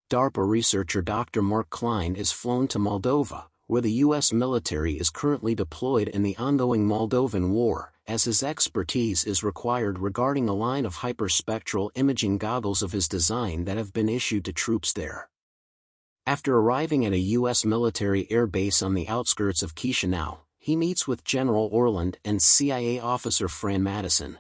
DARPA researcher Dr. Mark Klein is flown to Moldova, where the U.S. military is currently deployed in the ongoing Moldovan War, as his expertise is required regarding a line of hyperspectral imaging goggles of his design that have been issued to troops there. After arriving at a U.S. military air base on the outskirts of Chisinau, he meets with General Orland and CIA officer Fran Madison.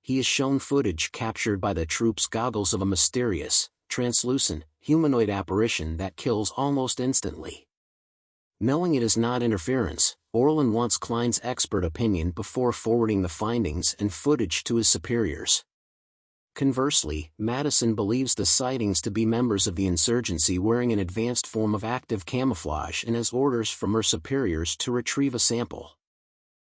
He is shown footage captured by the troops' goggles of a mysterious, translucent, humanoid apparition that kills almost instantly. Knowing it is not interference, Orland wants Klein's expert opinion before forwarding the findings and footage to his superiors. Conversely, Madison believes the sightings to be members of the insurgency wearing an advanced form of active camouflage and has orders from her superiors to retrieve a sample.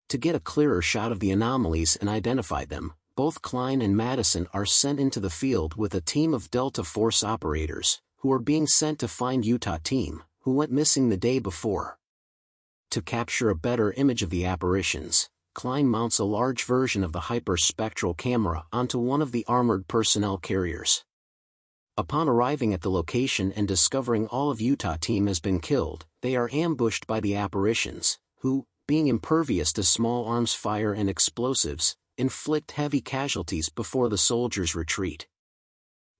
To get a clearer shot of the anomalies and identify them, both Klein and Madison are sent into the field with a team of Delta Force operators, who are being sent to find Utah team, who went missing the day before. To capture a better image of the apparitions, Klein mounts a large version of the hyperspectral camera onto one of the armored personnel carriers. Upon arriving at the location and discovering all of Utah team has been killed, they are ambushed by the apparitions, who, being impervious to small arms fire and explosives, inflict heavy casualties before the soldiers retreat.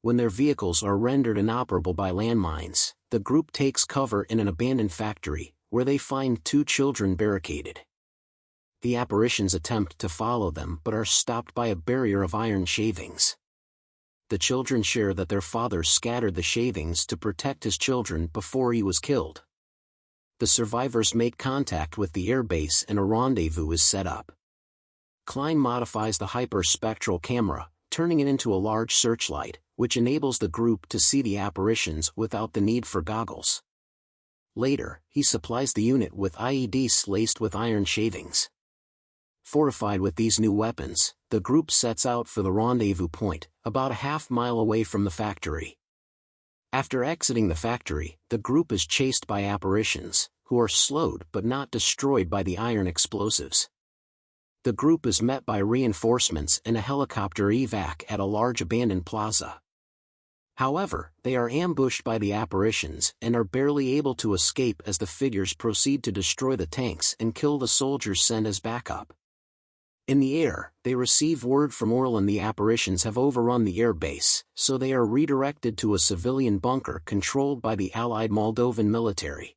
When their vehicles are rendered inoperable by landmines, the group takes cover in an abandoned factory, where they find 2 children barricaded. The apparitions attempt to follow them but are stopped by a barrier of iron shavings. The children share that their father scattered the shavings to protect his children before he was killed. The survivors make contact with the airbase and a rendezvous is set up. Klein modifies the hyperspectral camera, turning it into a large searchlight, which enables the group to see the apparitions without the need for goggles. Later, he supplies the unit with IEDs laced with iron shavings. Fortified with these new weapons, the group sets out for the rendezvous point, about a half-mile away from the factory. After exiting the factory, the group is chased by apparitions, who are slowed but not destroyed by the iron explosives. The group is met by reinforcements and a helicopter evac at a large abandoned plaza. However, they are ambushed by the apparitions and are barely able to escape as the figures proceed to destroy the tanks and kill the soldiers sent as backup. In the air, they receive word from Orland the apparitions have overrun the air base, so they are redirected to a civilian bunker controlled by the Allied Moldovan military.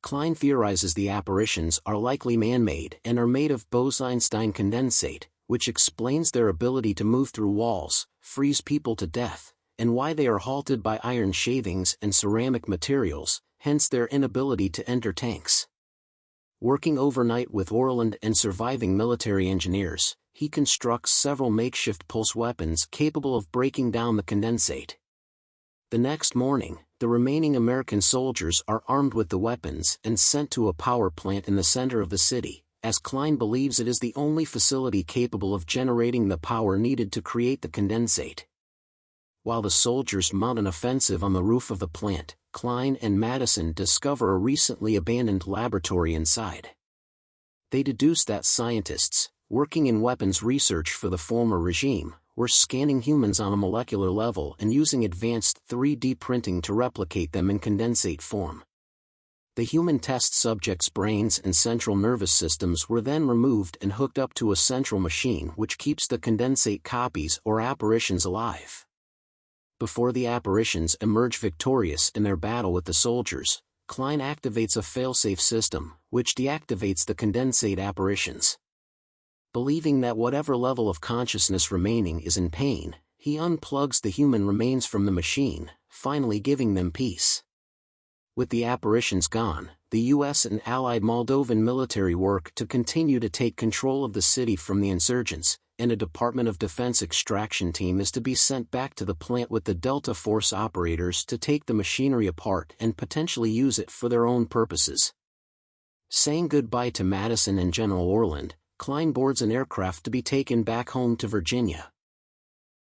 Klein theorizes the apparitions are likely man-made and are made of Bose-Einstein condensate, which explains their ability to move through walls, freeze people to death, and why they are halted by iron shavings and ceramic materials, hence their inability to enter tanks. Working overnight with Orland and surviving military engineers, he constructs several makeshift pulse weapons capable of breaking down the condensate. The next morning, the remaining American soldiers are armed with the weapons and sent to a power plant in the center of the city, as Klein believes it is the only facility capable of generating the power needed to create the condensate. While the soldiers mount an offensive on the roof of the plant, Klein and Madison discover a recently abandoned laboratory inside. They deduce that scientists, working in weapons research for the former regime, were scanning humans on a molecular level and using advanced 3D printing to replicate them in condensate form. The human test subjects' brains and central nervous systems were then removed and hooked up to a central machine which keeps the condensate copies or apparitions alive. Before the apparitions emerge victorious in their battle with the soldiers, Klein activates a failsafe system, which deactivates the condensate apparitions. Believing that whatever level of consciousness remaining is in pain, he unplugs the human remains from the machine, finally giving them peace. With the apparitions gone, the U.S. and Allied Moldovan military work to continue to take control of the city from the insurgents, and a Department of Defense extraction team is to be sent back to the plant with the Delta Force operators to take the machinery apart and potentially use it for their own purposes. Saying goodbye to Madison and General Orland, Klein boards an aircraft to be taken back home to Virginia.